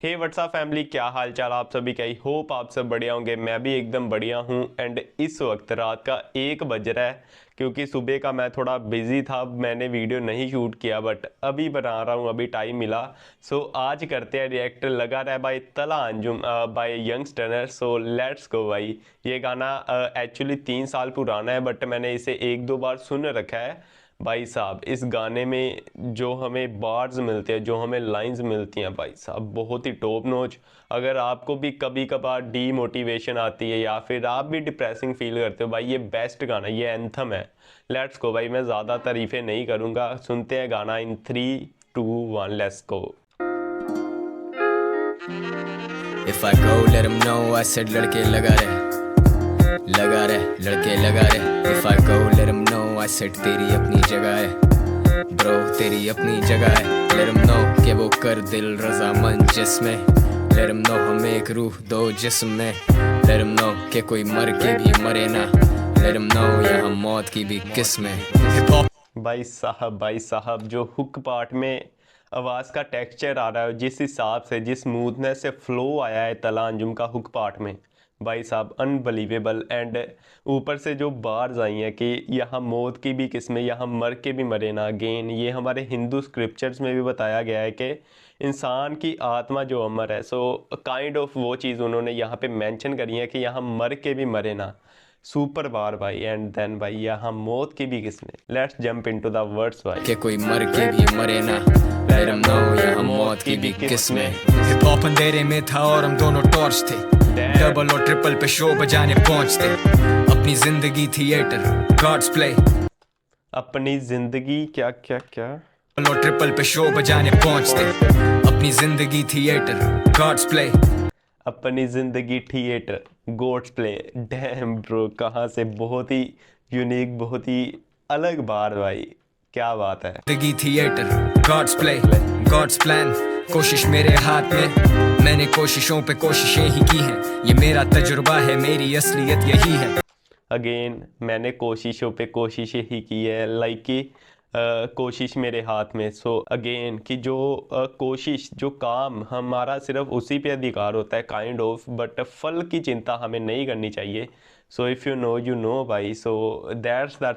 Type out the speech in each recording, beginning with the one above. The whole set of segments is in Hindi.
हे व्हाट्सअप फैमिली, क्या हाल चाल आप सभी का। ही होप आप सब बढ़िया होंगे। मैं भी एकदम बढ़िया हूँ। एंड इस वक्त रात का 1 बज रहा है क्योंकि सुबह का मैं थोड़ा बिजी था, मैंने वीडियो नहीं शूट किया, बट अभी बना रहा हूँ, अभी टाइम मिला। सो आज करते हैं रिएक्ट। लगा रहा है by Talha Anjum by youngster. So let's go भाई। ये गाना एक्चुअली 3 साल पुराना है, बट मैंने इसे 1-2 बार सुन रखा है। भाई साहब इस गाने में जो हमें बार्स मिलते हैं, जो हमें लाइंस मिलती हैं, भाई साहब बहुत ही टॉप नॉच। अगर आपको भी कभी कभार डीमोटिवेशन आती है या फिर आप भी डिप्रेसिंग फील करते हो, भाई ये बेस्ट गाना, ये एंथम है। लेट्स गो भाई। मैं ज़्यादा तारीफ़ें नहीं करूँगा, सुनते हैं गाना इन 3, 2, 1 let's go. If I go let him know I said लड़के लगा रहे लड़के लगा रहे। If I go let him know I said तेरी अपनी जगह है bro, तेरी अपनी जगह है। Let him know कि वो कर दिल रज़ामंद जिसमें। Let him know हम एक रूह दो जिस्म में। Let him know कि कोई मर के भी मरे ना। Let him know यहाँ मौत की भी किस्में। Hip hop भाई साहब जो हुक पार्ट में आवाज़ का टेक्सचर आ रहा है, जिस हिसाब से, जिस स्मूथनेस से फ्लो आया है तला अंजुम का हुक पार्ट में, भाई साहब अनबलीवेबल। एंड ऊपर से जो बार्स आई हैं कि यहाँ मौत की भी किस्में, यहाँ मर के भी मरे ना। अगेन ये हमारे हिंदू स्क्रिप्चर्स में भी बताया गया है कि इंसान की आत्मा जो अमर है। सो काइंड ऑफ वो चीज़ उन्होंने यहाँ पे मेंशन करी है कि यहाँ मर के भी मरे ना। सुपर बार भाई। एंड देन भाई यहाँ मौत की भी किस्में। Let's jump into the words भाई। कि कोई मर के भी मरे ना। Let him know यहाँ मौत की भी किस्में। हिप हॉप अंधेरे में था और हम दोनों टॉर्च थे। डबल और ट्रिपल पे शो बजाने पहुंचते। अपनी जिंदगी थिएटर गॉड्स प्ले। अपनी जिंदगी क्या क्या क्या डबल और ट्रिपल पे शो बजाने पहुंचते। अपनी जिंदगी थिएटर गॉड्स प्ले। अपनी जिंदगी theatre God's play. Damn bro, कहाँ से बहुत ही यूनिक, बहुत ही अलग बार भाई, क्या बात है। जिंदगी theatre God's play God's plan. कोशिश मेरे हाथ में, मैंने कोशिशों पे कोशिशें ही की हैं। ये मेरा तजुर्बा है, मेरी असलियत यही है। अगेन मैंने कोशिशों पे कोशिशें ही की है, लाइक कि कोशिश मेरे हाथ में। सो अगेन कि जो कोशिश, जो काम हमारा, सिर्फ उसी पे अधिकार होता है काइंड ऑफ, बट फल की चिंता हमें नहीं करनी चाहिए। So if you know you know भाई। सो दैट्स द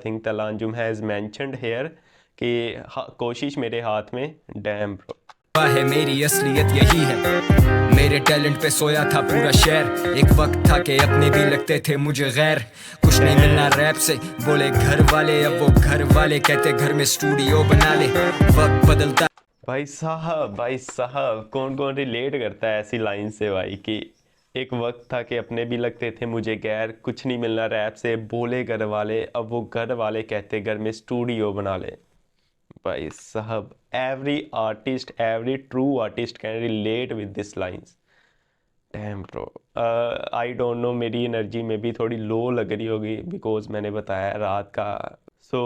थिंग तला अंजुम हैज़ मैंशनड हेयर कि कोशिश मेरे हाथ में। डैम ब्रो है, मेरी असलियत यही है। मेरे टैलेंट पे सोया था पूरा शहर। एक वक्त था कि अपने भी लगते थे मुझे गैर। कुछ नहीं मिलना रैप से बोले घर वाले। अब वो घर वाले कहते घर में स्टूडियो बना ले। वक्त बदलता भाई साहब कौन कौन रिलेट करता है ऐसी लाइन से भाई कि एक वक्त था कि अपने भी लगते थे मुझे गैर, कुछ नहीं मिलना रैप से बोले घर वाले। अब वो घर वाले कहते घर में स्टूडियो बना ले। भाई साहब every artist, every true artist can relate with this lines. Damn bro, I don't know, मेरी एनर्जी में भी थोड़ी लो लग रही होगी बिकॉज मैंने बताया रात का। So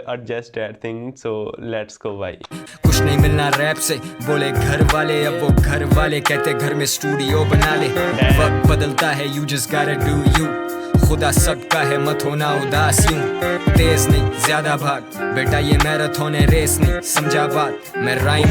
adjust that thing. So let's go भाई। कुछ नहीं मिलना रैप से बोले घर वाले। अब वो घर वाले कहते घर में स्टूडियो बना ले। वक्त बदलता है, यू जस्ट गॉटा डू यू। खुदा सबका है, मत होना उदास यूं। तेज नहीं ज्यादा भाग बेटा, ये मैराथन है रेस नहीं, समझा बात। मैं राइम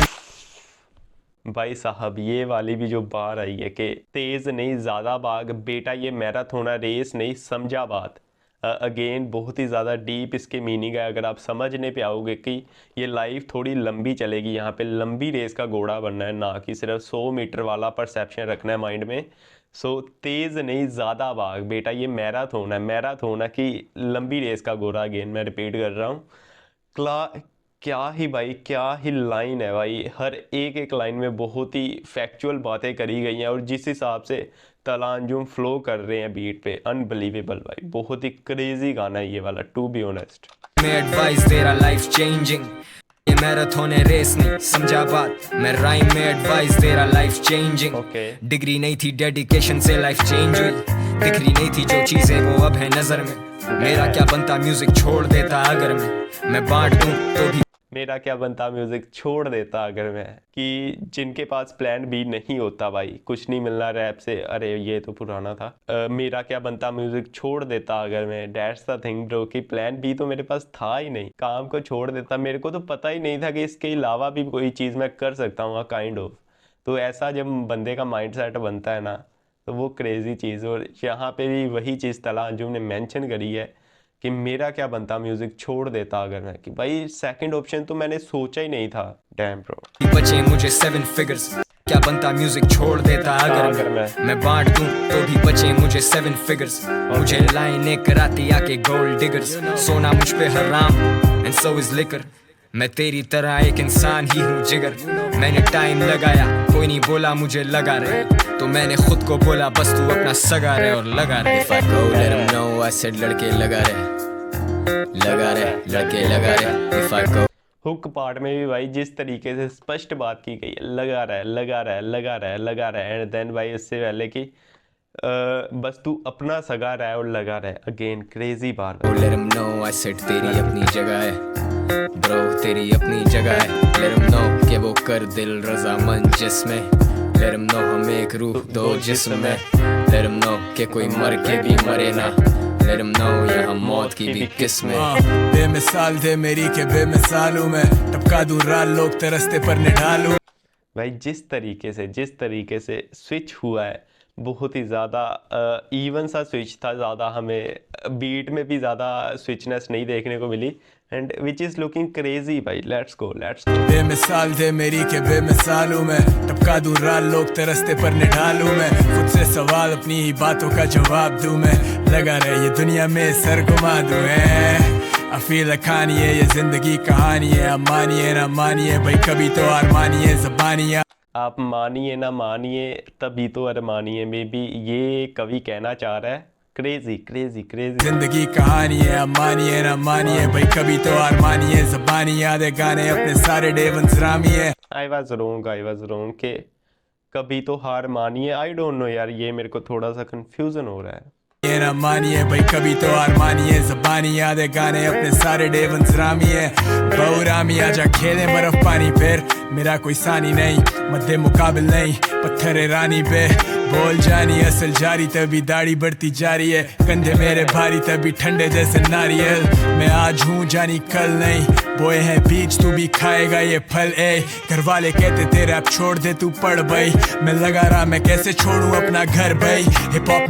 भाई साहब ये वाली भी जो बार आई है कि तेज़ नहीं ज़्यादा भाग बेटा, ये मैराथन है रेस नहीं, समझा बात। अगेन बहुत ही ज़्यादा डीप इसके मीनिंग है। अगर आप समझने पे आओगे कि ये लाइफ थोड़ी लंबी चलेगी, यहाँ पे लंबी रेस का घोड़ा बनना है, ना कि सिर्फ 100 मीटर वाला परसेप्शन रखना है माइंड में। सो तेज़ नहीं ज़्यादा भाग बेटा, ये मैराथन है कि लंबी रेस का घोड़ा। अगेन मैं रिपीट कर रहा हूँ। क्ला क्या ही भाई, क्या ही लाइन है भाई। हर एक एक लाइन में बहुत ही फैक्चुअल बातें करी गई हैं और जिस हिसाब से तला अंजुम फ्लो कर रहे हैं बीट पे, अनबिलीवेबल भाई। बहुत ही क्रेजी गाना है ये वाला, टू बी ऑनेस्ट। में एडवाइस दे रहा लाइफ चेंजिंग। ये मैराथन है रेस नहीं, समझा बात। मैं राइम में एडवाइस दे रहा लाइफ चेंजिंग। ओके डिग्री नहीं थी डेडिकेशन से लाइफ चेंज हुई। दिख रही नहीं थी जो चीजें वो अब है नजर में। मेरा क्या बनता म्यूजिक छोड़ देता अगर मैं बांट दूं तो भी। मेरा क्या बनता म्यूज़िक छोड़ देता अगर मैं, कि जिनके पास प्लान बी नहीं होता भाई। कुछ नहीं मिलना रैप से, अरे ये तो पुराना था। मेरा क्या बनता म्यूज़िक छोड़ देता अगर मैं। डैट्स द थिंग ब्रो कि प्लान बी तो मेरे पास था ही नहीं, काम को छोड़ देता। मेरे को तो पता ही नहीं था कि इसके अलावा भी कोई चीज़ मैं कर सकता हूँ काइंड ऑफ। तो ऐसा जब बंदे का माइंड सेट बनता है ना, तो वो क्रेज़ी चीज़। और यहाँ पे भी वही चीज़ तला अंजुम ने मेंशन करी है कि मेरा क्या बनता म्यूज़िक छोड़ देता अगर मैं, कि भाई सेकंड ऑप्शन तो मैंने सोचा ही नहीं था। Damn bro. बचे मुझे 7 फिगर्स, क्या बनता म्यूजिक छोड़ देता अगर मैं बांट दूं तो भी बचे मुझे 7 फिगर्स। मुझे लाइनें कराती आके गोल्ड डिगर्स, सोना मुझ पे हराम एंड सो इज लिकर। मैं तेरी तरह एक इंसान ही हूँ जिगर, मैंने टाइम लगाया कोई नहीं बोला मुझे लगा रहे, तो मैंने खुद को बोला बस तू अपना सगा रहे और लगा रहे। If I go let them know I said लड़के लगा रहे लड़के लगा रहे। If I go hook part में भी भाई जिस तरीके से स्पष्ट बात की गई है, लगा रहा है लगा रहा है लगा रहा है लगा रहा है, एंड देन भाई उससे पहले कि बस तू अपना सगा रहा है और लगा रहा है, again crazy bar. let them know I said तेरी अपनी जगह है ब्रो, तेरी अपनी जगह है। let them know कि वो कर दिल रजामंद जिसमें, let them know हम एक रूह दो जिस्म में। let them know कि कोई मर के भी मरे ना, let them know यहाँ मौत की भी किस्में। बेमिसाल थे मेरी के बेमिसाल हूँ मैं, टपका दूं राल लोग तरसते पर निढालूं। भाई जिस तरीके से स्विच हुआ है, बहुत ही ज़्यादा इवन सा स्विच था, ज़्यादा हमें बीट में भी ज़्यादा स्विचनेस नहीं देखने को मिली, and which is looking crazy भाई। Let's go. बेमिसाल थे मेरी के बेमिसाल हूँ मैं, टपका दूं राल लोग तरसते पर निढालूं मैं। खुद से सवाल अपनी ही बातों का जवाब दूं मैं, लगा रहे ये दुनिया में सर घुमा दूं है। I feel like Kanye, ये जिंदगी कहानी है, अब मानिए ना मानिए भाई कभी तो अरमानिए ज़बानियाँ। आप मानिए ना मानिए तभी तो अरमानिए में भी ये कवि कहना चाह रहा है। क्रेजी क्रेजी क्रेजी जिंदगी कहानी है, अब मानिए ना मानिए भाई कभी तो अरमानिए ज़बानी याद है, गाने अपने सारे डेवंस रामी है। आई वॉज रोंग के कभी तो हार मानिए। आई डोंट नो यार, ये मेरे को थोड़ा सा कंफ्यूजन हो रहा है। ये ना मानिए भाई कभी तो अरमानिए ज़बानी याद है, गाने अपने सारे डेवंस रामी है। बहुरामी आजा खेले बर्फ पानी फिर, मेरा कोई सानी नहीं मध्य मुकाबिल नहीं, पत्थर रानी पे बोल जानी असल जारी, तभी दाढ़ी बढ़ती जा रही है, कंधे मेरे भारी तभी ठंडे जैसे नारियल। मैं आज हूँ जानी कल नहीं, बोए हैं बीच तू भी खाएगा ये फल। ए घर वाले कहते तेरे अब छोड़ दे तू पढ़ भाई, मैं लगा रहा मैं कैसे छोड़ूं अपना घर भाई। हिप हॉप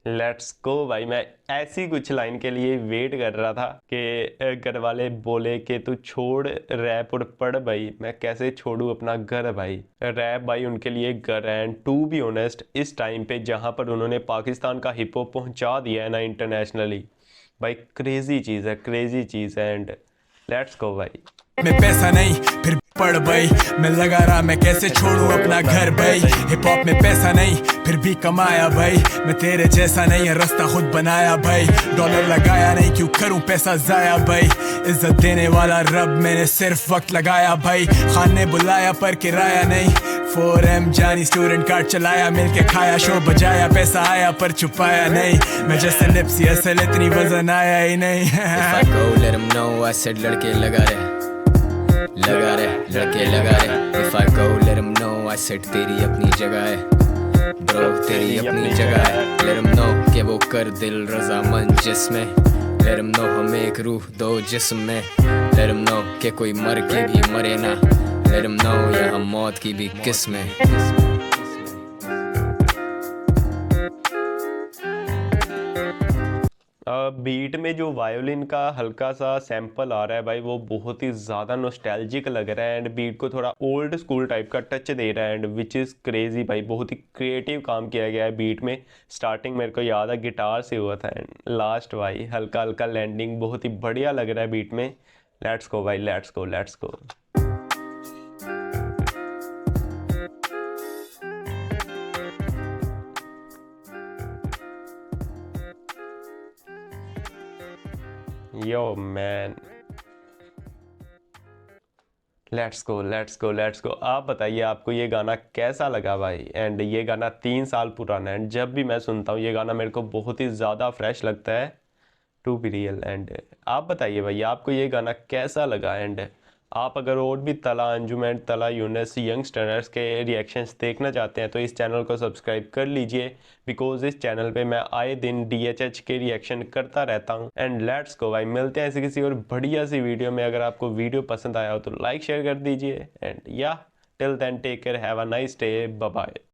लेट्स गो भाई। मैं ऐसी कुछ लाइन के लिए वेट कर रहा था कि घर वाले बोले कि तू छोड़ रैप और पढ़ भाई, मैं कैसे छोड़ूं अपना घर भाई। रैप भाई उनके लिए घर है, एंड टू बी ऑनेस्ट इस टाइम पे जहाँ पर उन्होंने पाकिस्तान का हिप हॉप पहुँचा दिया है ना इंटरनेशनली, भाई क्रेजी चीज़ है। एंड लेट्स गो भाई। में पैसा नहीं फिर पढ़ भाई, मैं लगा रहा मैं कैसे छोड़ूं अपना घर भाई। हिप हॉप में पैसा नहीं फिर भी कमाया भाई, मैं तेरे जैसा नहीं है रास्ता खुद बनाया भाई। डॉलर लगाया नहीं क्यों करूं पैसा जाया भाई, इज्जत देने वाला रब मैंने सिर्फ वक्त लगाया भाई। खान ने बुलाया पर किराया नहीं, 4M जानी स्टूडेंट कार्ड चलाया, मिलके खाया शो बजाया, पैसा आया पर छुपाया नहीं, मैं जैसे निप्सी असल इतनी वजन आया ही नहीं। If I go let them know I said लड़के लगा रहे लड़के लगा रहे। If I go let them know I said तेरी अपनी जगह है ब्रो, तेरी अपनी जगह है। let them know कि वो कर दिल रजामंद जिसमें, let them know हम एक रूह दो जिस्म में। let them know कि कोई मर के भी मरे ना, let them know यहाँ मौत की भी किस्में। बीट में जो वायोलिन का हल्का सा सैंपल आ रहा है भाई, वो बहुत ही ज़्यादा नॉस्टैल्जिक लग रहा है, एंड बीट को थोड़ा ओल्ड स्कूल टाइप का टच दे रहा है, एंड विच इज़ क्रेजी भाई। बहुत ही क्रिएटिव काम किया गया है बीट में। स्टार्टिंग मेरे को याद है गिटार से हुआ था, एंड लास्ट भाई हल्का हल्का लैंडिंग बहुत ही बढ़िया लग रहा है बीट में। लेट्स गो भाई, let's go. Yo man, let's go. आप बताइए आपको ये गाना कैसा लगा भाई। एंड ये गाना 3 साल पुराना है, एंड जब भी मैं सुनता हूँ ये गाना मेरे को बहुत ही ज़्यादा फ्रेश लगता है, टू बी रियल। एंड आप बताइए भाई आपको ये गाना कैसा लगा। एंड आप अगर और भी तला अंजुम एंड तला यूनिस यंगस्टर्स के रिएक्शंस देखना चाहते हैं तो इस चैनल को सब्सक्राइब कर लीजिए, बिकॉज इस चैनल पे मैं आए दिन DHH के रिएक्शन करता रहता हूं। एंड लेट्स गो भाई, मिलते हैं ऐसे किसी और बढ़िया सी वीडियो में। अगर आपको वीडियो पसंद आया हो तो लाइक शेयर कर दीजिए, एंड या till then take care, have a nice day, bye bye.